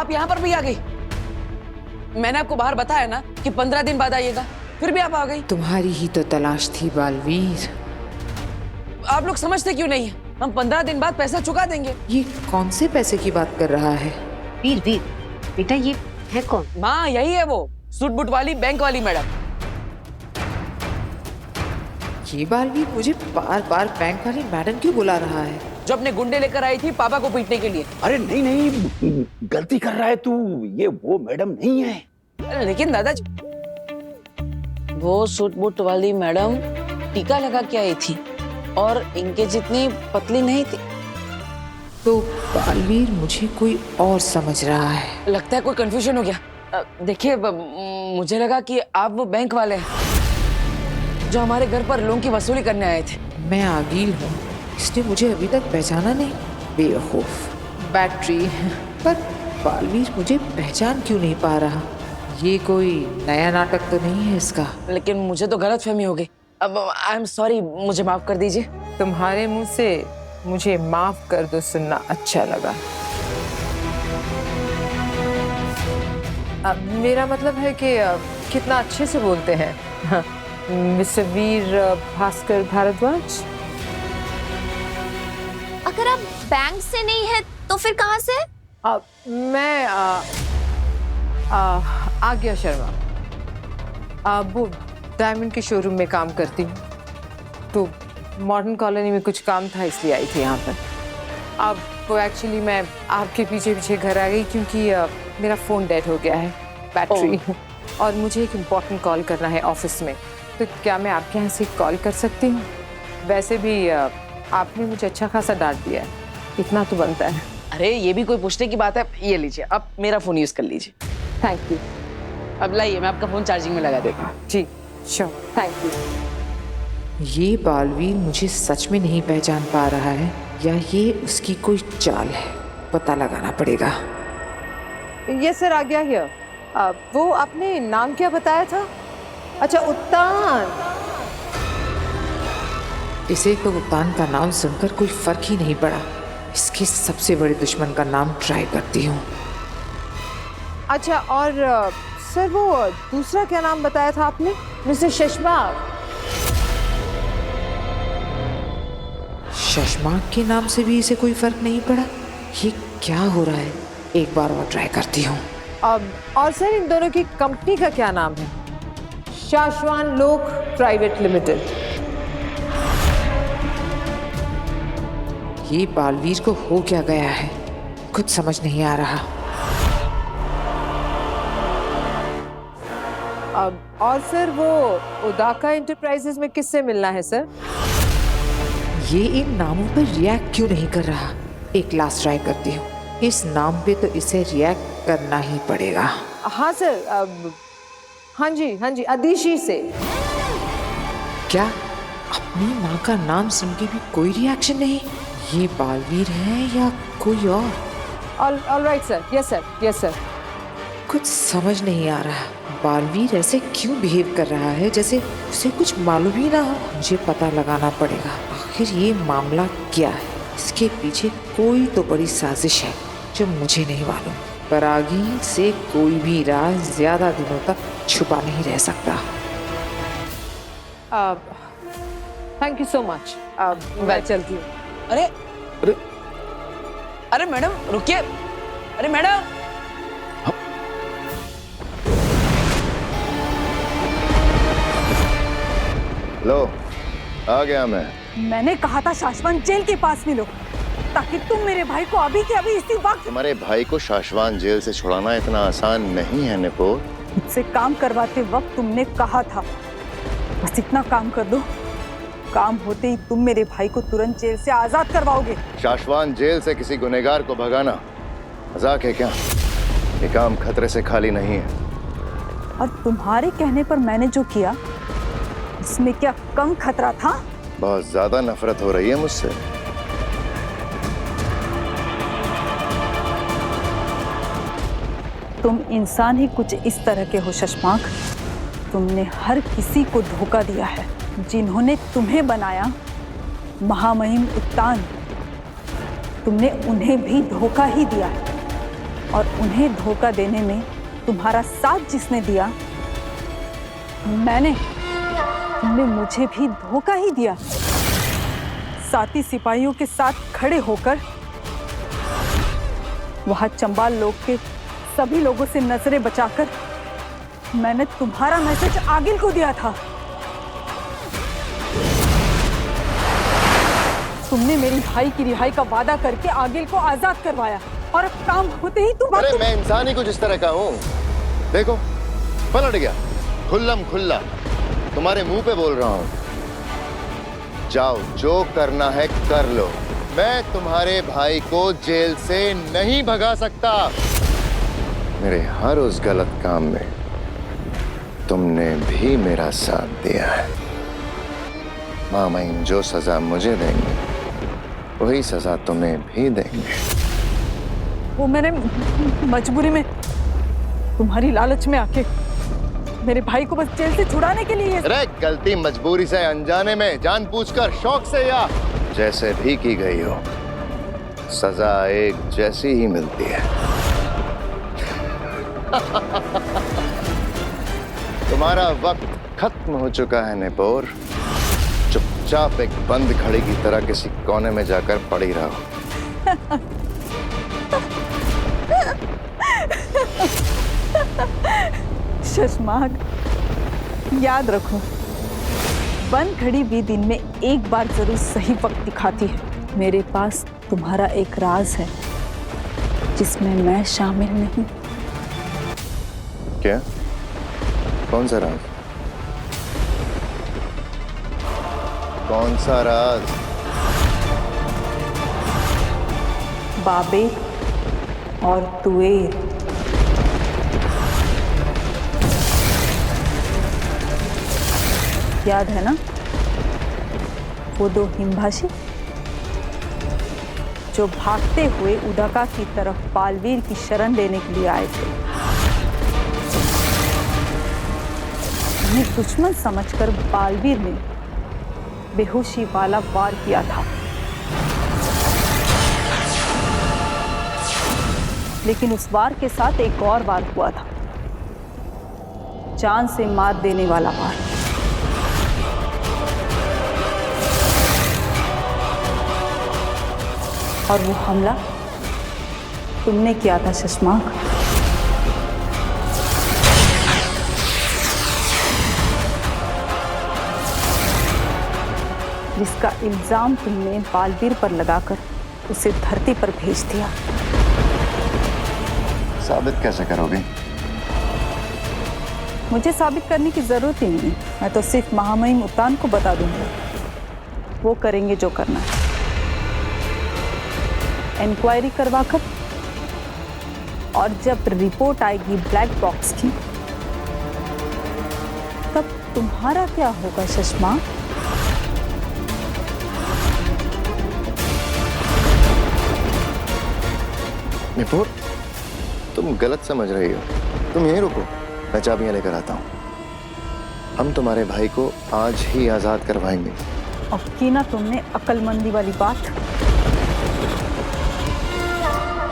आप यहाँ पर भी आ गई। मैंने आपको बाहर बताया ना कि 15 दिन बाद आइएगा, फिर भी आप आ गई। तुम्हारी ही तो तलाश थी बालवीर। आप लोग समझते क्यों नहीं है? हम 15 दिन बाद पैसा चुका देंगे। ये कौन से पैसे की बात कर रहा है? वीर वीर बेटा, ये है कौन? माँ यही है वो सूट बूट वाली बैंक वाली मैडम। ये बालवीर मुझे बार बार बैंक वाली मैडम क्यों बुला रहा है? जो अपने गुंडे लेकर आई थी पापा को पीटने के लिए। अरे नहीं नहीं, गलती कर रहा है तू, ये वो मैडम नहीं है। लेकिन दादाजी, वो सूट बूट वाली मैडम टीका लगा के आई थी और इनके जितनी पतली नहीं थी। तो बालवीर मुझे कोई और समझ रहा है। लगता है कोई कंफ्यूजन हो गया। देखिए, मुझे लगा कि आप वो बैंक वाले हैं जो हमारे घर पर लोन की वसूली करने आए थे। मैं आगील हूँ, इसने मुझे अभी तक पहचाना नहीं। बेवकूफ बैटरी। पर बालवीर मुझे पहचान क्यों नहीं पा रहा? ये कोई नया नाटक तो नहीं है इसका? लेकिन मुझे तो गलतफहमी हो गई। अब आई एम सॉरी, मुझे माफ कर दीजिए। तुम्हारे मुंह से मुझे माफ कर दो सुनना अच्छा लगा। मेरा मतलब है कि कितना अच्छे से बोलते हैं। मिस्टर वीर भास्कर भारद्वाज। अगर आप बैंक से नहीं है तो फिर कहाँ से? मैं आज्ञा शर्मा, वो डायमंड के शोरूम में काम करती हूँ। तो मॉडर्न कॉलोनी में कुछ काम था इसलिए आई थी यहाँ पर। अब वो एक्चुअली मैं आपके पीछे पीछे घर आ गई क्योंकि मेरा फ़ोन डेड हो गया है, बैटरी। और मुझे एक इम्पॉर्टेंट कॉल करना है ऑफिस में। तो क्या मैं आपके यहाँ से कॉल कर सकती हूँ? वैसे भी आपने मुझे अच्छा खासा डांट दिया है, इतना तो बनता है। अरे ये भी कोई पूछने की बात है? ये लीजिए, अब मेरा फोन यूज कर लीजिए। Thank you. अब लाइए, मैं आपका फोन चार्जिंग में लगा देता हूँ। जी श्योर, थैंक यू। ये बालवीर मुझे सच में नहीं पहचान पा रहा है या ये उसकी कोई चाल है, पता लगाना पड़ेगा। यस सर, आ गया हियर। वो आपने नाम क्या बताया था? अच्छा, उत्तान। इसे तो उत्तान का नाम सुनकर कोई फर्क ही नहीं पड़ा। इसके सबसे बड़े दुश्मन का नाम ट्राई करती हूँ। अच्छा, और सर वो दूसरा क्या नाम बताया था आपने? मिस्टर शशमाक। शशमाक के नाम से भी इसे कोई फर्क नहीं पड़ा। ये क्या हो रहा है? एक बार और ट्राई करती हूँ। और सर इन दोनों की कंपनी का क्या नाम है? शाश्वान लोक प्राइवेट लिमिटेड। ये बालवीर को हो क्या गया है, कुछ समझ नहीं आ रहा। और सर वो उदाका एंटरप्राइजेस में किससे मिलना है सर? ये इन नामों पर रिएक्ट क्यों नहीं कर रहा? एक लास्ट ट्राई करती हूँ। इस नाम पे तो इसे रिएक्ट करना ही पड़ेगा। हाँ सर, हाँ जी, अदिशी से। क्या अपनी माँ का नाम सुन के भी कोई रिएक्शन नहीं? ये बालवीर है या कोई और? All right sir, yes sir. कुछ समझ नहीं आ रहा। बालवीर ऐसे क्यों बिहेव कर रहा है जैसे उसे कुछ मालूम ही ना हो? मुझे पता लगाना पड़ेगा आखिर ये मामला क्या है। इसके पीछे कोई तो बड़ी साजिश है जो मुझे नहीं मालूम। पर आगे से कोई भी राज ज्यादा दिनों तक छुपा नहीं रह सकता। Thank you so much. मैं चलती हूँ। अरे अरे मैडम रुकिए। अरे मैडम, लो, आ गया मैं। मैंने कहा था शाश्वान जेल के पास मिलो ताकि तुम मेरे भाई को अभी के अभी इसी वक्त। तुम्हारे भाई को शाश्वान जेल से छुड़ाना इतना आसान नहीं है निपोर। मुझसे काम करवाते वक्त तुमने कहा था बस इतना काम कर दो, काम होते ही तुम मेरे भाई को तुरंत जेल से आजाद करवाओगे। शाश्वान जेल से किसी गुनहगार को भगाना मजाक है क्या? ये काम खतरे से खाली नहीं है। और तुम्हारे कहने पर मैंने जो किया इसमें क्या कम खतरा था? बहुत ज्यादा नफरत हो रही है मुझसे। तुम इंसान ही कुछ इस तरह के हो शशमाक। तुमने हर किसी को धोखा दिया है। जिन्होंने तुम्हें बनाया महामहिम उत्तान, तुमने उन्हें भी धोखा ही दिया है। और उन्हें धोखा देने में तुम्हारा साथ जिसने दिया, तुमने मुझे भी धोखा ही दिया। साथी सिपाहियों के साथ खड़े होकर वहां चंबाल लोग के सभी लोगों से नजरें बचाकर मैंने तुम्हारा मैसेज आगिल को दिया था। तुमने मेरी भाई की रिहाई का वादा करके आगिल को आजाद करवाया और अब काम होते ही तुम अरे मैं इंसान ही कुछ इस तरह का हूँ। देखो पलट गया, खुल्लम खुल्ला तुम्हारे मुंह पे बोल रहा हूँ। जाओ जो करना है कर लो, मैं तुम्हारे भाई को जेल से नहीं भगा सकता। मेरे हर उस गलत काम में तुमने भी मेरा साथ दिया है। मामाइन जो सजा मुझे देंगे वही सजा तुम्हें भी देंगे। वो मैंने मजबूरी में तुम्हारी लालच में आके मेरे भाई को बस जेल से छुड़ाने के लिए। अरे गलती मजबूरी से, अनजाने में, जानबूझकर, शौक से या जैसे भी की गई हो, सजा एक जैसी ही मिलती है। तुम्हारा वक्त खत्म हो चुका है नेपोर। चुपचाप एक बंद घड़ी की तरह किसी कोने में जाकर पड़ी रहो। शशमाग, याद रखो, बंद घड़ी भी दिन में एक बार जरूर सही वक्त दिखाती है। मेरे पास तुम्हारा एक राज है जिसमें मैं शामिल नहीं। क्या? कौन सा राज? कौन सा राज? बाबे और तुएर। याद है ना वो दो हिमभाषी जो भागते हुए उदाका की तरफ बालवीर की शरण लेने के लिए आए थे। उन्हें दुश्मन समझकर बालवीर ने बेहोशी वाला वार किया था, लेकिन उस वार के साथ एक और वार हुआ था, जान से मार देने वाला वार। और वो हमला तुमने किया था शशमाक। जिसका इल्जाम तुमने बालवीर पर लगाकर उसे धरती पर भेज दिया। साबित कैसे करोगे? मुझे साबित करने की जरूरत ही नहीं, मैं तो सिर्फ महामहिम उत्तान को बता दूंगा, वो करेंगे जो करना है। इंक्वायरी करवाकर और जब रिपोर्ट आएगी ब्लैक बॉक्स की, तब तुम्हारा क्या होगा शशमा? नेपोर, तुम गलत समझ रही हो। तुम यहीं रुको, मैं चाबियां लेकर आता हूँ। हम तुम्हारे भाई को आज ही आजाद करवाएंगे। अब की ना तुमने अक्लमंदी वाली बात।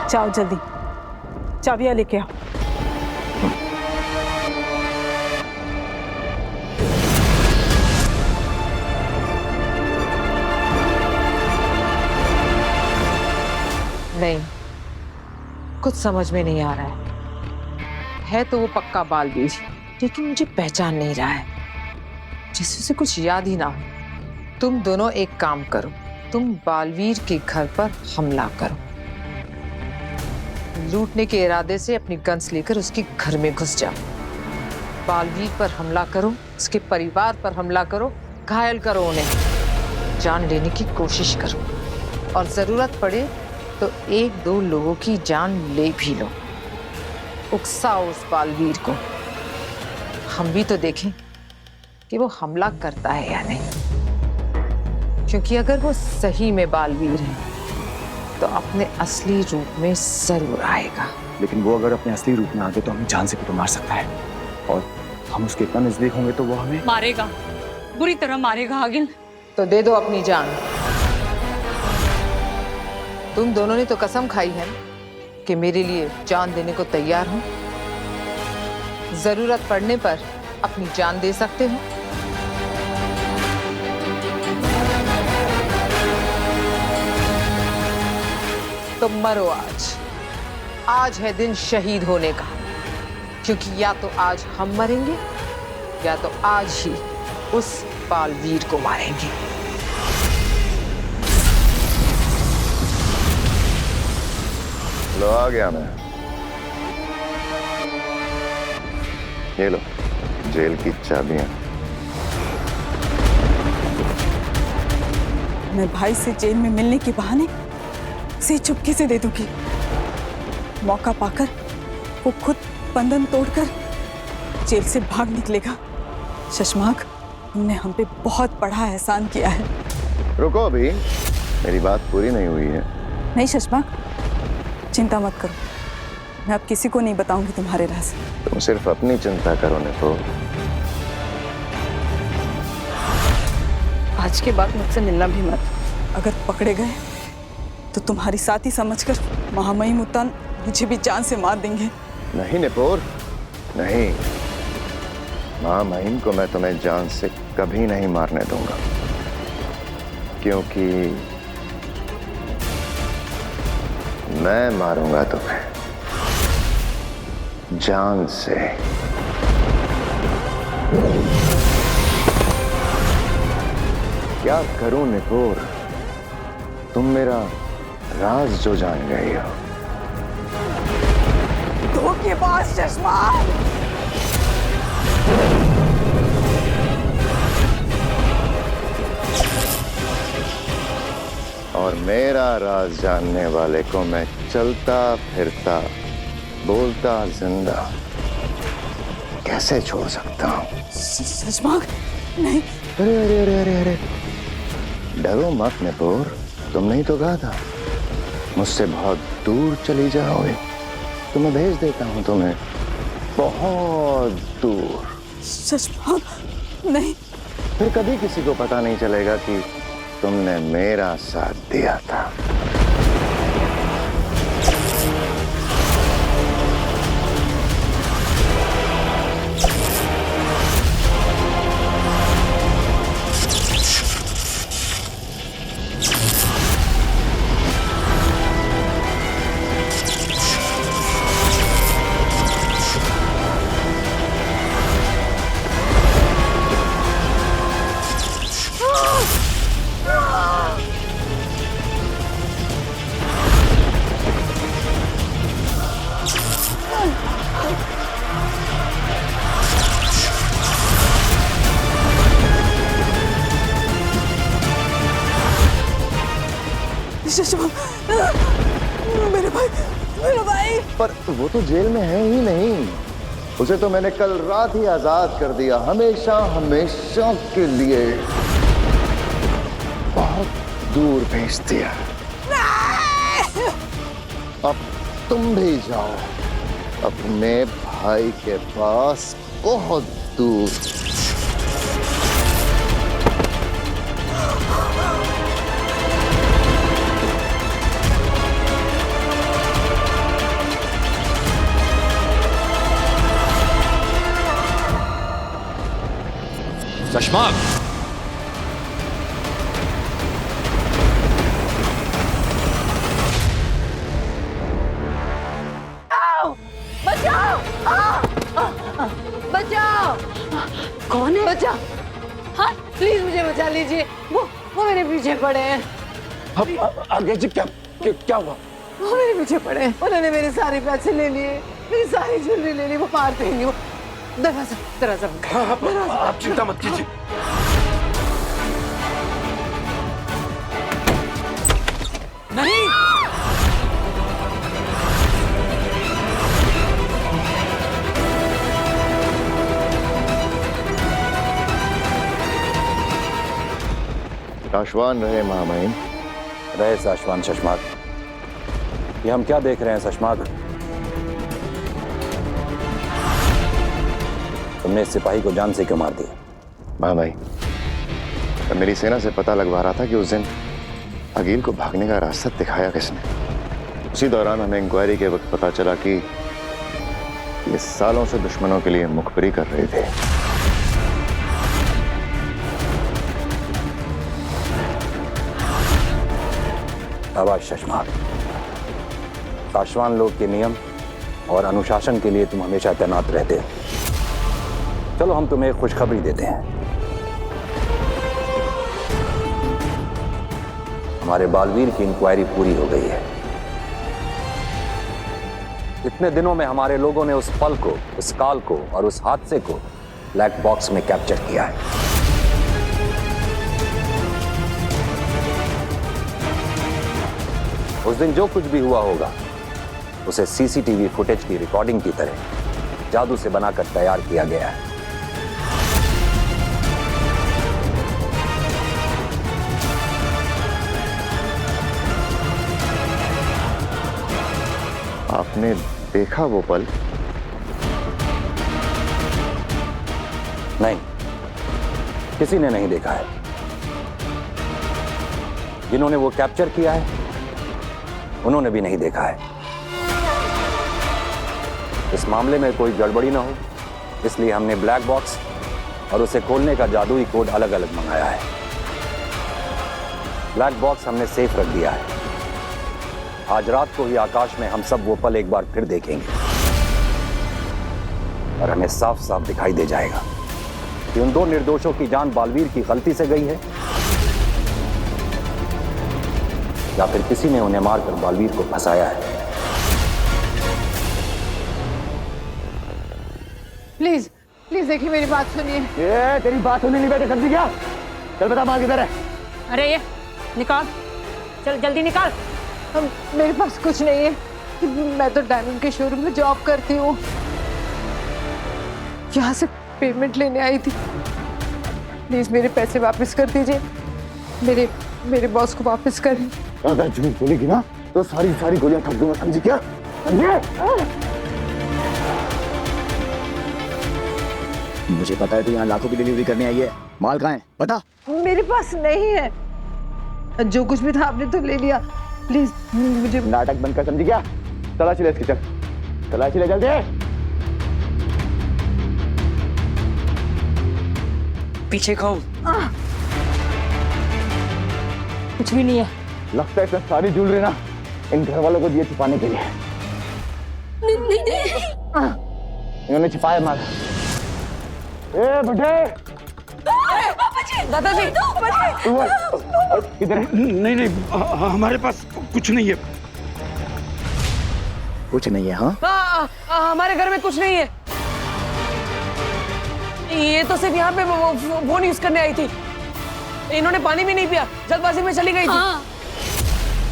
जाओ जल्दी, चाबियां लेके आओ। नहीं, कुछ समझ में नहीं आ रहा है तो वो पक्का बालवीर, लेकिन मुझे पहचान नहीं रहा है, जैसे उसे कुछ याद ही ना हो। तुम दोनों एक काम करो, तुम बालवीर के घर पर हमला करो। लूटने के इरादे से अपनी गन्स लेकर उसके घर में घुस जाओ। बालवीर पर हमला करो, उसके परिवार पर हमला करो, घायल करो उन्हें, जान लेने की कोशिश करो, और जरूरत पड़े तो एक दो लोगों की जान ले भी लो। उकसाओ उस बालवीर को। हम भी तो देखें कि वो हमला करता है या नहीं, क्योंकि अगर वो सही में बालवीर है तो अपने असली रूप में जरूर आएगा। लेकिन वो अगर अपने असली रूप में आ गए तो हमें जान से भी तो मार सकता है, और हम उसके इतना नजदीक होंगे तो वो हमें मारेगा, बुरी तरह मारेगा। आगिल, तो दे दो अपनी जान। तुम दोनों ने तो कसम खाई है कि मेरे लिए जान देने को तैयार हो? जरूरत पड़ने पर अपनी जान दे सकते हो। तो मरो आज। आज है दिन शहीद होने का, क्योंकि या तो आज हम मरेंगे या तो आज ही उस बालवीर को मारेंगे। लो आ गया मैं। ये लो जेल की चाबियां। मैं भाई से जेल में मिलने के बहाने से चुपके से दे दूंगी। मौका पाकर वो खुद बंधन तोड़कर जेल से भाग निकलेगा। शशमाक, तुमने हम पे बहुत बड़ा एहसान किया है। रुको अभी, मेरी बात पूरी नहीं हुई है। नहीं शशमाक, चिंता मत करो, मैं अब किसी को नहीं बताऊंगी तुम्हारे राज। तुम सिर्फ अपनी चिंता करो निपो। आज के बाद मुझसे मिलना भी मत। अगर पकड़े गए तो तुम्हारी साथी समझकर महामहिम उत्तान मुझे भी जान से मार देंगे। नहीं निपोर, नहीं। महामहिम को मैं तुम्हें जान से कभी नहीं मारने दूंगा, क्योंकि मैं मारूंगा तुम्हें जान से। क्या करूं निपोर, तुम मेरा राज जो जान गई हो। धोखेबाज चश्मा। और मेरा राज जानने वाले को मैं चलता फिरता बोलता जिंदा कैसे छोड़ सकता हूँ? शशमाक, नहीं। अरे अरे अरे अरे अरे, डरो मत निपोर, तुमने ही तो कहा था मुझसे बहुत दूर चली जाओगे, तो मैं भेज देता हूँ तुम्हें बहुत दूर। शशमाक, नहीं। फिर कभी किसी को पता नहीं चलेगा कि तुमने मेरा साथ दिया था। मेरे भाई, मेरा भाई। पर वो तो जेल में है ही नहीं, उसे तो मैंने कल रात ही आजाद कर दिया, हमेशा हमेशा के लिए बहुत दूर भेज दिया। अब तुम भी जाओ अपने भाई के पास बहुत दूर। शशमाक, बचाओ! बचाओ! कौन है? बचाओ! हाँ, प्लीज मुझे बचा लीजिए। वो मेरे पीछे पड़े हैं। आगे जी क्या हुआ? वो मेरे पीछे पड़े हैं। उन्होंने मेरे सारे पैसे ले लिए, मेरी सारी ज्वेलरी ले ली। वो मार देंगे। वो दरवाजा आप चिंता मत कीजिए। नहीं, साशवान रहे महामहिम। रहे साशवान शशमाक। ये हम क्या देख रहे हैं शशमाक? तुमने इस सिपाही को जान से क्यों मार दिया? महामहिम, तो मेरी सेना से पता लगवा रहा था कि उस दिन अगील को भागने का रास्ता दिखाया किसने। उसी दौरान हमें इंक्वायरी के वक्त पता चला कि ये सालों से दुश्मनों के लिए मुखबरी कर रहे थे। शाबाश शशमाक। पाशवान लोग के नियम और अनुशासन के लिए तुम हमेशा तैनात रहते हो। चलो हम तुम्हें एक खुशखबरी देते हैं। हमारे बालवीर की इंक्वायरी पूरी हो गई है। इतने दिनों में हमारे लोगों ने उस पल को, उस काल को और उस हादसे को ब्लैक बॉक्स में कैप्चर किया है। उस दिन जो कुछ भी हुआ होगा उसे सीसीटीवी फुटेज की रिकॉर्डिंग की तरह जादू से बनाकर तैयार किया गया है। आपने देखा वो पल? नहीं, किसी ने नहीं देखा है। जिन्होंने वो कैप्चर किया है उन्होंने भी नहीं देखा है। इस मामले में कोई गड़बड़ी ना हो इसलिए हमने ब्लैक बॉक्स और उसे खोलने का जादुई कोड अलग अलग मंगाया है। ब्लैक बॉक्स हमने सेफ रख दिया है। आज रात को ही आकाश में हम सब वो पल एक बार फिर देखेंगे और हमें साफ साफ दिखाई दे जाएगा कि उन दो निर्दोषों की जान बालवीर की गलती से गई है या फिर किसी ने उन्हें मारकर बालवीर को फंसाया है। प्लीज प्लीज देखिए, मेरी बात सुनिए। ये तेरी बात सुनने नहीं बैठे, समझी क्या? चल बता माल किधर है? अरे ये निकाल, चल जल्दी निकाल। मेरे पास कुछ नहीं है। मैं तो डायमंड के शोरूम में जॉब करती हूँ। यहाँ से पेमेंट लेने आई थी। प्लीज मेरे पैसे वापस कर दीजिए। मेरे बॉस को वापस करें। अगर झूठ बोलेगी ना तो सारी गोलियां ठोक दूंगा, समझी क्या? मुझे पता है तू यहाँ लाखों की डिलीवरी करने आई है। माल कहाँ है बता। मेरे पास नहीं है। जो कुछ भी था आपने तो ले लिया। प्लीज मुझे नाटक बंद कर, समझी क्या? तलाशी ले इसकी, चल तलाशी ले जल्दी। पीछे खाओ। कुछ भी नहीं है। लगता है सब सारी ज्वेलरी ना इन घर वालों को दिए छुपाने के लिए। इन्होंने छुपाया माल। ए बुढ़े, दादाजी किधर है? नहीं हमारे पास कुछ नहीं है। कुछ नहीं है? हाँ हमारे घर में कुछ नहीं है। ये तो सिर्फ यहाँ पे फोन यूज करने आई थी। इन्होंने पानी भी नहीं पिया, जल्दबाजी में चली गई थी।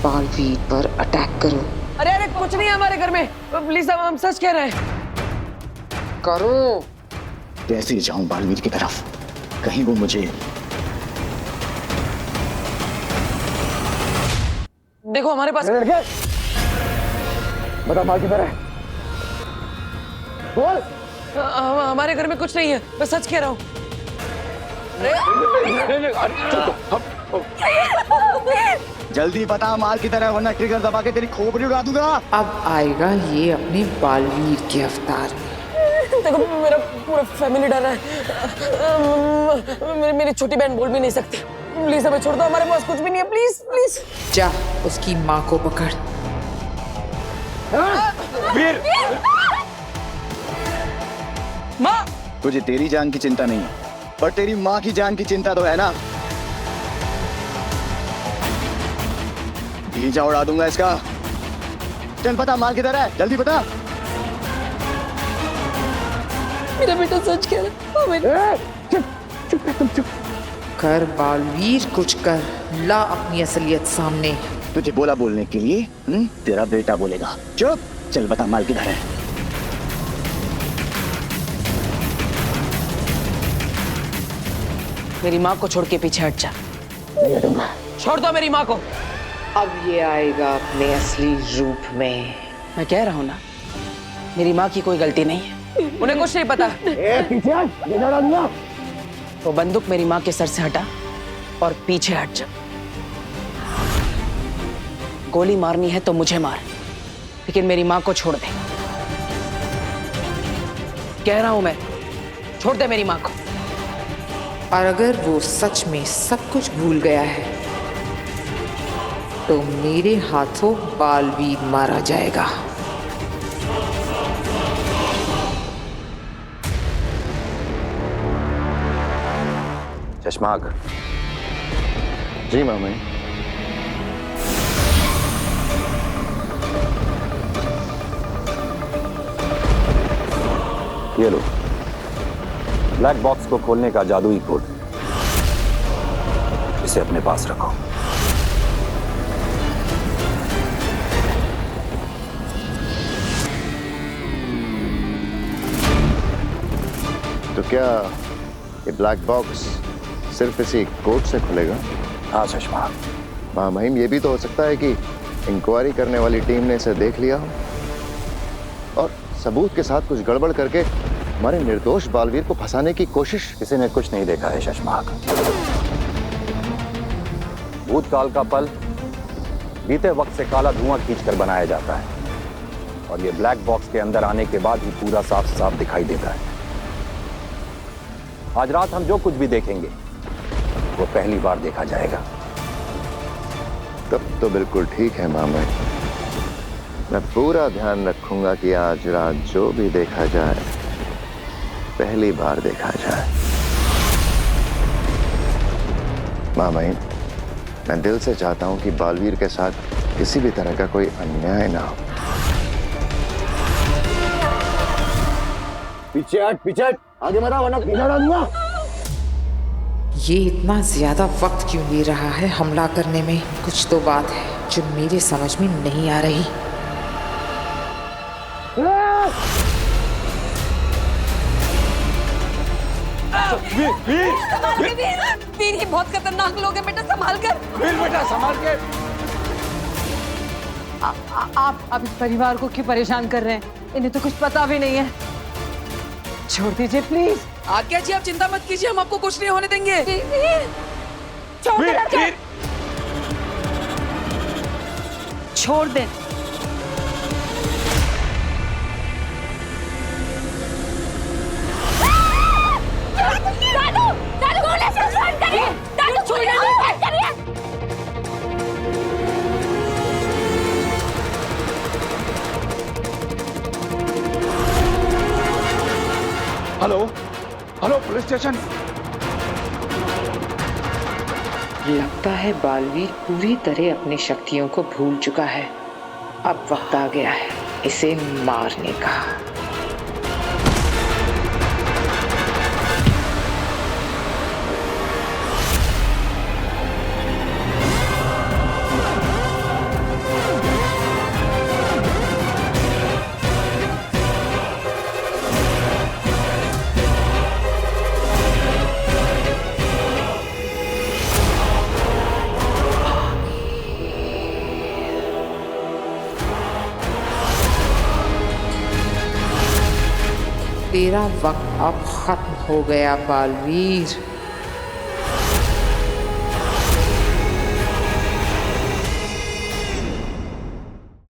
बालवीर पर अटैक करो। अरे कुछ नहीं है हमारे घर में। प्लीज हम सच कह रहे हैं। करो। कैसे जाऊं बालवीर की तरफ? कहीं वो मुझे देखो हमारे पास। बता माल किधर है? बोल। हमारे घर में कुछ नहीं है, मैं सच कह रहा हूँ। जल्दी बता माल किधर है वरना ट्रिगर दबा के तेरी खोपड़ी उड़ा दूंगा। अब आएगा ये अपने बालवीर के अवतार में। देखो मेरा पूरा फैमिली डर है। मेरी छोटी बहन बोल भी नहीं सकती। प्लीज हमें छोड़ दो, हमारे पास कुछ भी नहीं है। Please please. जा उसकी माँ को पकड़। वीर! माँ! तुझे तेरी जान की चिंता नहीं है पर तेरी माँ की जान की चिंता तो है ना। भीजा उड़ा दूंगा इसका। चल बता माल किधर है, जल्दी बता। मेरा बेटा सच कह रहा है। चुप। कर बालवीर, कुछ कर ला अपनी असलियत सामने। तुझे बोला बोलने के लिए तेरा बेटा बोलेगा। चुप। चल बता माल किधर है। मेरी माँ को छोड़ के पीछे हट जा। नहीं हटूंगा। छोड़ दो मेरी माँ को। अब ये आएगा अपने असली रूप में। मैं कह रहा हूँ ना, मेरी माँ की कोई गलती नहीं है। उन्हें कुछ नहीं पता। पीछे हट, ये डरा दूंगा। वो बंदूक मेरी माँ के सर से हटा और पीछे हट जा। गोली मारनी है तो मुझे मार, लेकिन मेरी माँ को छोड़ दे। कह रहा हूं मैं, छोड़ दे मेरी माँ को। और अगर वो सच में सब कुछ भूल गया है तो मेरे हाथों बालवीर मारा जाएगा। चश्माक। जी मामा। ये लो, ब्लैक बॉक्स को खोलने का जादुई कोड। इसे अपने पास रखो। तो क्या ये ब्लैक बॉक्स सिर्फ इसी कोड से खुलेगा? हाँ चश्मा। महामहिम, ये भी तो हो सकता है कि इंक्वायरी करने वाली टीम ने इसे देख लिया हो और सबूत के साथ कुछ गड़बड़ करके हमारे निर्दोष बालवीर को फंसाने की कोशिश। किसी ने कुछ नहीं देखा है शशमाक। भूतकाल का पल बीते वक्त से काला धुआं खींचकर बनाया जाता है और ये ब्लैक बॉक्स के अंदर आने के बाद ही पूरा साफ साफ दिखाई देता है। आज रात हम जो कुछ भी देखेंगे वो पहली बार देखा जाएगा। तब तो बिल्कुल ठीक है मामा। मैं पूरा ध्यान रखूंगा कि आज रात जो भी देखा जाए पहली बार देखा जाए। मामा, मैं दिल से चाहता हूं कि बालवीर के साथ किसी भी तरह का कोई अन्याय ना हो। पीछे हट, आगे मत आ वरना पीछे हटा दूंगा। ये इतना ज्यादा वक्त क्यों ले रहा है हमला करने में? कुछ तो बात है जो मेरे समझ में नहीं आ रही। वीर, ये बहुत खतरनाक लोग हैं बेटा, संभाल कर। वीर बेटा संभाल के। आप इस परिवार को क्यों परेशान कर रहे हैं? इन्हें तो कुछ पता भी नहीं है। छोड़ दीजिए प्लीज। आज्ञा जी, आप चिंता मत कीजिए, हम आपको कुछ नहीं होने देंगे। छोड़ दे। Hello police station. लगता है बालवीर पूरी तरह अपनी शक्तियों को भूल चुका है। अब वक्त आ गया है इसे मारने का। तेरा वक्त अब खत्म हो गया बालवीर।